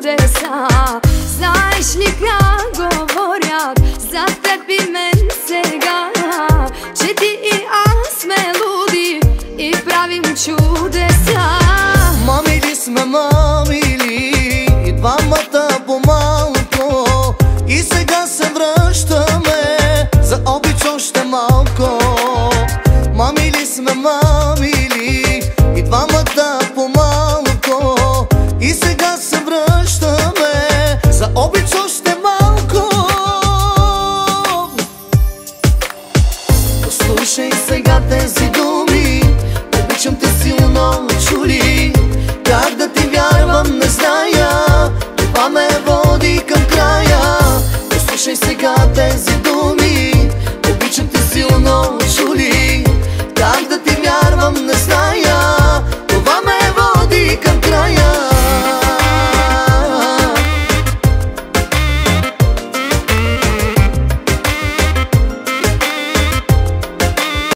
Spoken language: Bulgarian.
чудеса. Знаеш ли как говорят за теб и мен сега, че ти и аз сме луди и правим чудеса. Мамили сме, мамили, и двамата по-малко, и сега се връщаме за обич още малко. Мамили сме, мамили, и двамата по-малко, и сега се връщаме за обич още малко. Послушай сега тези думи, обичам те силно, чули. Как да ти вярвам, не зная, това ме води към края. Послушай сега тези думи,